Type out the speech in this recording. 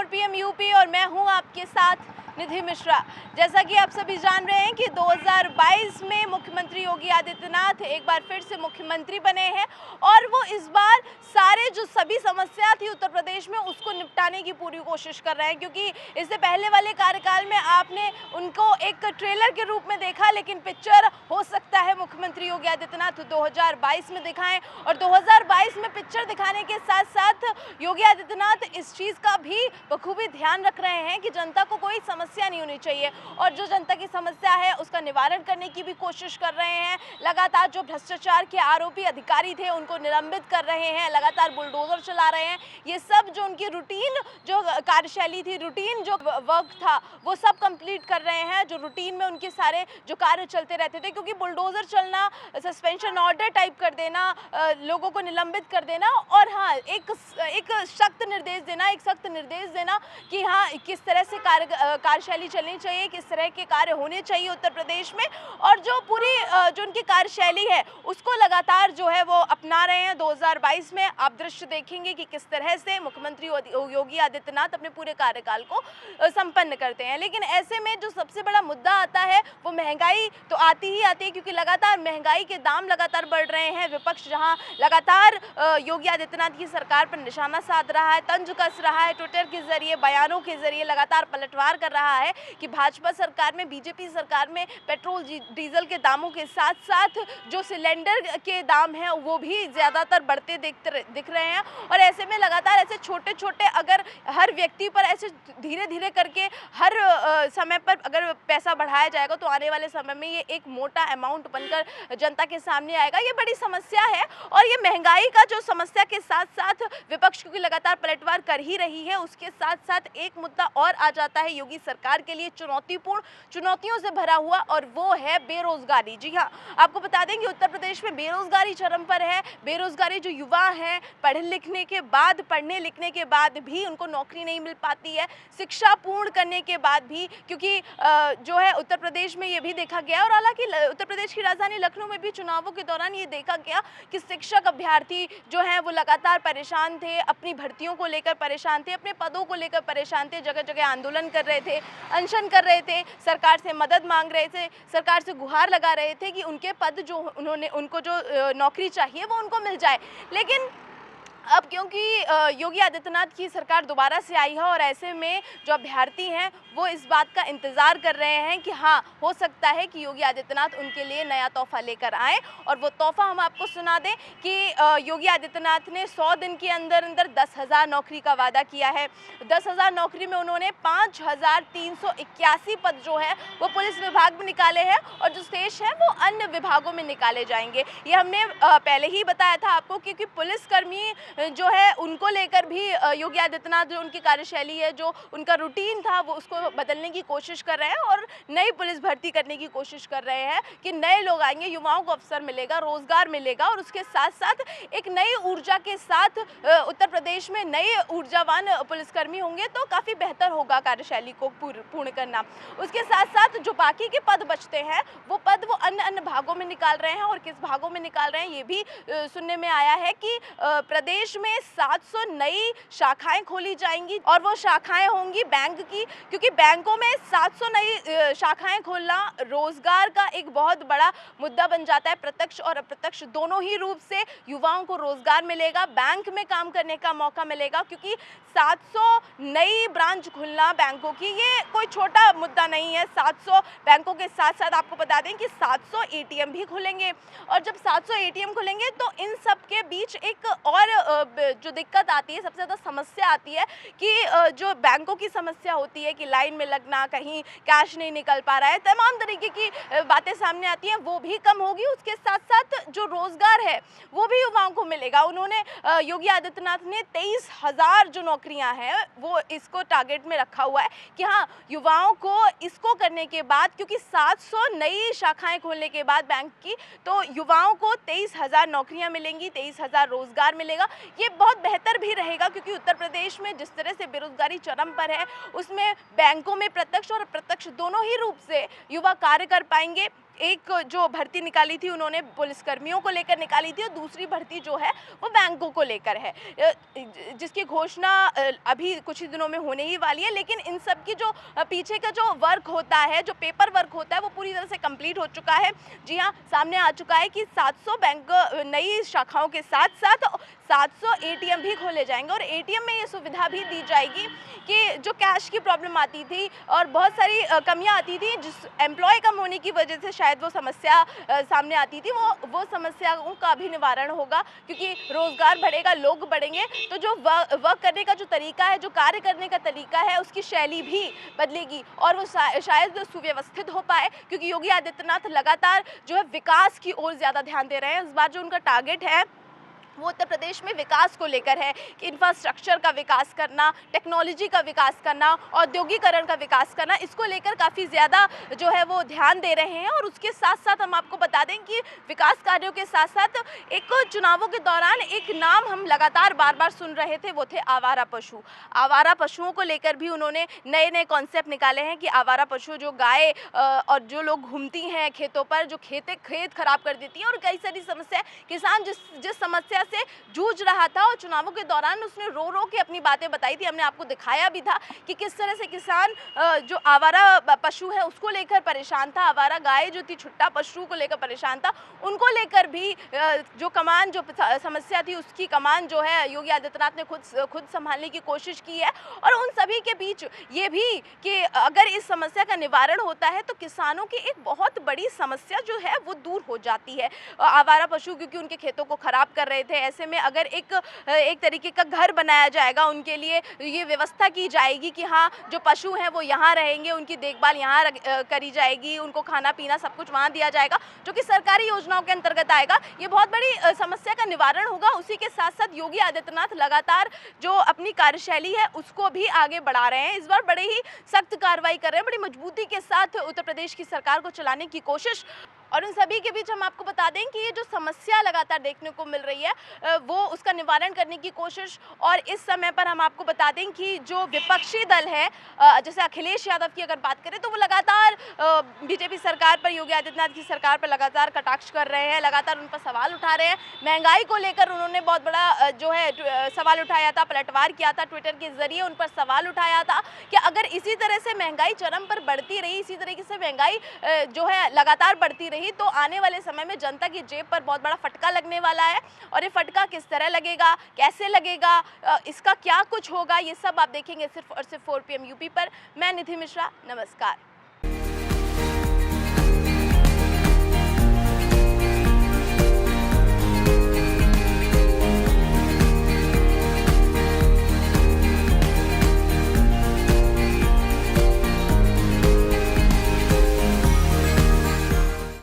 4 PM UP और मैं हूं आपके साथ निधि मिश्रा। जैसा कि आप सभी जान रहे हैं कि 2022 में मुख्यमंत्री योगी आदित्यनाथ एक बार फिर से मुख्यमंत्री बने हैं और वो इस बार सारे जो सभी समस्या थी उत्तर प्रदेश में उसको निपटाने की पूरी कोशिश कर रहे हैं, क्योंकि इससे पहले वाले कार्यकाल में आपने उनको एक ट्रेलर के रूप में देखा, लेकिन पिक्चर हो सकता है मुख्यमंत्री योगी आदित्यनाथ 2022 में दिखाएं। और 2022 में पिक्चर दिखाने के साथ साथ योगी आदित्यनाथ इस चीज़ का भी बखूबी ध्यान रख रहे हैं कि जनता को कोई समस्या नहीं होनी चाहिए और जो जनता की समस्या है उसका निवारण करने की भी कोशिश कर रहे हैं। लगातार जो भ्रष्टाचार के आरोपी अधिकारी थे उनको निलंबित कर रहे हैं, लगातार बुलडोजर चला रहे हैं। ये सब जो उनकी रूटीन जो कार्यशैली थी, रूटीन जो वर्क था, वो सब कंप्लीट कर रहे हैं, जो रूटीन में उनके सारे जो कार्य चलते रहते थे। क्योंकि बुलडोजर चलना, सस्पेंशन ऑर्डर टाइप कर देना, लोगों को निलंबित कर देना और हाँ एक सख्त निर्देश देना कि हाँ किस तरह से कार्यशैली चलनी चाहिए, किस तरह के कार्य होने चाहिए उत्तर प्रदेश में, और जो पूरी जो उनकी कार्यशैली है उसको लगातार जो है वो अपना रहे हैं। 2022 में आप दृश्य देखेंगे कि किस तरह से मुख्यमंत्री योगी आदित्यनाथ अपने पूरे कार्यकाल को संपन्न करते हैं। लेकिन ऐसे में जो सबसे बड़ा मुद्दा आता है वो महंगाई तो आती ही आती है, क्योंकि लगातार महंगाई के दाम लगातार बढ़ रहे हैं। विपक्ष जहां लगातार योगी आदित्यनाथ की सरकार पर निशाना साध रहा है, तंज कस रहा है, ट्विटर के जरिए, बयानों के जरिए लगातार पलटवार कर रहा है कि भाजपा सरकार में, बीजेपी सरकार में पेट्रोल डीजल के दामों के साथ साथ जो सिलेंडर के दाम हैं वो भी ज़्यादातर बढ़ते दिख रहे हैं। और ऐसे में लगातार ऐसे छोटे छोटे अगर हर व्यक्ति पर ऐसे धीरे धीरे करके हर समय पर अगर पैसा बढ़ाया जाएगा तो आने वाले समय में ये एक मोटा अमाउंट बनकर जनता के सामने आएगा। ये बड़ी समस्या है और ये महंगाई का जो समस्या के साथ साथ विपक्ष क्योंकि लगातार पलटवार कर ही रही है, उसके साथ साथ एक मुद्दा और आ जाता है योगी सरकार के लिए चुनौतियों से भरा हुआ, और वो है बेरोजगारी। जी हाँ, आपको बता दें कि उत्तर प्रदेश में बेरोजगारी चरम पर है। बेरोजगारी जो युवा हैं, पढ़ने लिखने के बाद भी उनको नौकरी नहीं मिल पाती है, शिक्षा पूर्ण करने के बाद भी, क्योंकि जो है उत्तर प्रदेश में ये भी देखा गया, और हालांकि उत्तर प्रदेश की राजधानी लखनऊ में भी चुनावों के दौरान ये देखा गया कि शिक्षक अभ्यर्थी जो हैं वो लगातार परेशान थे, अपनी भर्तियों को लेकर परेशान थे, अपने पदों को लेकर परेशान थे, जगह जगह आंदोलन कर रहे थे, अनशन कर रहे थे, सरकार से मदद मांग रहे थे, सरकार से गुहार लगा रहे थे कि उनके पद जो उनको जो नौकरी चाहिए वो उनको मिल जाए। लेकिन अब क्योंकि योगी आदित्यनाथ की सरकार दोबारा से आई है और ऐसे में जो अभ्यर्थी हैं वो इस बात का इंतज़ार कर रहे हैं कि हाँ हो सकता है कि योगी आदित्यनाथ उनके लिए नया तोहफा लेकर आए। और वो तोहफा हम आपको सुना दें कि योगी आदित्यनाथ ने 100 दिन के अंदर 10,000 नौकरी का वादा किया है। 10,000 नौकरी में उन्होंने 5,381 पद जो है वो पुलिस विभाग में निकाले हैं और जो शेष है वो अन्य विभागों में निकाले जाएंगे। ये हमने पहले ही बताया था आपको, क्योंकि पुलिसकर्मी जो है उनको लेकर भी योगी आदित्यनाथ जो उनकी कार्यशैली है, जो उनका रूटीन था, वो उसको बदलने की कोशिश कर रहे हैं और नई पुलिस भर्ती करने की कोशिश कर रहे हैं कि नए लोग आएंगे, युवाओं को अवसर मिलेगा, रोजगार मिलेगा और उसके साथ साथ एक नई ऊर्जा के साथ उत्तर प्रदेश में नए ऊर्जावान पुलिसकर्मी होंगे तो काफ़ी बेहतर होगा कार्यशैली को पूर्ण करना। उसके साथ साथ जो बाकी के पद बचते हैं वो पद वो अन्य भागों में निकाल रहे हैं, और किस भागों में निकाल रहे हैं ये भी सुनने में आया है कि प्रदेश में 700 नई शाखाएं खोली जाएंगी और वो शाखाएं होंगी बैंक की, क्योंकि बैंकों में 700 नई शाखाएं खोलना रोजगार का एक बहुत बड़ा मुद्दा बन जाता है। प्रत्यक्ष और अप्रत्यक्ष दोनों ही रूप से युवाओं को रोजगार मिलेगा, बैंक में काम करने का मौका मिलेगा, क्योंकि 700 नई ब्रांच खुलना बैंकों की ये कोई छोटा मुद्दा नहीं है। 700 बैंकों के साथ साथ आपको बता दें कि 700 एटीएम भी खुलेंगे, और जब 700 एटीएम खुलेंगे तो इन सब के बीच एक और जो दिक्कत आती है, सबसे ज़्यादा समस्या आती है कि जो बैंकों की समस्या होती है कि लाइन में लगना, कहीं कैश नहीं निकल पा रहा है, तमाम तरीके की बातें सामने आती हैं, वो भी कम होगी। उसके साथ साथ जो रोज़गार है वो भी युवाओं को मिलेगा। उन्होंने योगी आदित्यनाथ ने 23,000 जो नौकरियां हैं वो इसको टारगेट में रखा हुआ है कि हाँ युवाओं को इसको करने के बाद, क्योंकि 700 नई शाखाएं खोलने के बाद बैंक की, तो युवाओं को 23,000 नौकरियां मिलेंगी, 23,000 रोजगार मिलेगा। ये बहुत बेहतर भी रहेगा, क्योंकि उत्तर प्रदेश में जिस तरह से बेरोजगारी चरम पर है उसमें बैंकों में प्रत्यक्ष और अप्रत्यक्ष दोनों ही रूप से युवा कार्य कर पाएंगे। एक जो भर्ती निकाली थी उन्होंने पुलिसकर्मियों को लेकर निकाली थी और दूसरी भर्ती जो है वो बैंकों को लेकर है, जिसकी घोषणा अभी कुछ ही दिनों में होने ही वाली है। लेकिन इन सब की जो पीछे का जो वर्क होता है, जो पेपर वर्क होता है, वो पूरी तरह से कंप्लीट हो चुका है। जी हाँ, सामने आ चुका है कि 700 बैंक नई शाखाओं के साथ साथ 700 एटीएम भी खोले जाएंगे और एटीएम में ये सुविधा भी दी जाएगी कि जो कैश की प्रॉब्लम आती थी और बहुत सारी कमियां आती थी, जिस एम्प्लॉय कम होने की वजह से शायद वो समस्या सामने आती थी, वो समस्याओं का भी निवारण होगा, क्योंकि रोजगार बढ़ेगा, लोग बढ़ेंगे, तो जो वर्क करने का जो तरीका है, जो कार्य करने का तरीका है, उसकी शैली भी बदलेगी और वो शायद सुव्यवस्थित हो पाए, क्योंकि योगी आदित्यनाथ लगातार जो है विकास की ओर ज़्यादा ध्यान दे रहे हैं। इस बार जो उनका टारगेट है वो उत्तर प्रदेश में विकास को लेकर है कि इंफ्रास्ट्रक्चर का विकास करना, टेक्नोलॉजी का विकास करना, औद्योगिकरण का विकास करना, इसको लेकर काफ़ी ज़्यादा जो है वो ध्यान दे रहे हैं। और उसके साथ साथ हम आपको बता दें कि विकास कार्यों के साथ साथ एक चुनावों के दौरान एक नाम हम लगातार बार बार सुन रहे थे, वो थे आवारा पशु। आवारा पशुओं को लेकर भी उन्होंने नए नए कॉन्सेप्ट निकाले हैं कि आवारा पशु जो गाय और जो लोग घूमती हैं खेतों पर, जो खेत खराब कर देती हैं और कई सारी समस्या, किसान जिस समस्या से जूझ रहा था और चुनावों के दौरान उसने रो रो के अपनी बातें बताई थी। हमने आपको दिखाया भी था कि किस तरह से किसान जो आवारा पशु है उसको लेकर परेशान था, आवारा गाय जो थी, छुट्टा पशु को लेकर परेशान था, उनको लेकर भी जो समस्या थी उसकी कमान जो है योगी आदित्यनाथ ने खुद संभालने की कोशिश की है। और उन सभी के बीच ये भी कि अगर इस समस्या का निवारण होता है तो किसानों की एक बहुत बड़ी समस्या जो है वो दूर हो जाती है। आवारा पशु क्योंकि उनके खेतों को खराब कर रहे थे, ऐसे में अगर एक तरीके का घर बनाया जाएगा, उनके लिए ये व्यवस्था की जाएगी कि हाँ जो पशु हैं वो यहाँ रहेंगे, उनकी देखभाल यहाँ करी जाएगी, उनको खाना पीना सब कुछ वहाँ दिया जाएगा, जो कि सरकारी योजनाओं के अंतर्गत आएगा, ये बहुत बड़ी समस्या का निवारण होगा। उसी के साथ साथ योगी आदित्यनाथ लगातार जो अपनी कार्यशैली है उसको भी आगे बढ़ा रहे हैं। इस बार बड़े ही सख्त कार्रवाई कर रहे हैं, बड़ी मजबूती के साथ उत्तर प्रदेश की सरकार को चलाने की कोशिश। और उन सभी के बीच हम आपको बता दें कि ये जो समस्या लगातार देखने को मिल रही है वो उसका निवारण करने की कोशिश। और इस समय पर हम आपको बता दें कि जो विपक्षी दल है, जैसे अखिलेश यादव की अगर बात करें तो वो लगातार बीजेपी सरकार पर, योगी आदित्यनाथ की सरकार पर लगातार कटाक्ष कर रहे हैं, लगातार उन पर सवाल उठा रहे हैं। महंगाई को लेकर उन्होंने बहुत बड़ा जो है सवाल उठाया था, पलटवार किया था, ट्विटर के जरिए उन पर सवाल उठाया था कि अगर इसी तरह से महंगाई चरम पर बढ़ती रही, इसी तरीके से महंगाई जो है लगातार बढ़ती रही, तो आने वाले समय में जनता की जेब पर बहुत बड़ा फटका लगने वाला है। और ये फटका किस तरह लगेगा, कैसे लगेगा, इसका क्या कुछ होगा, ये सब आप देखेंगे सिर्फ और सिर्फ 4 PM यूपी पर। मैं निधि मिश्रा, नमस्कार।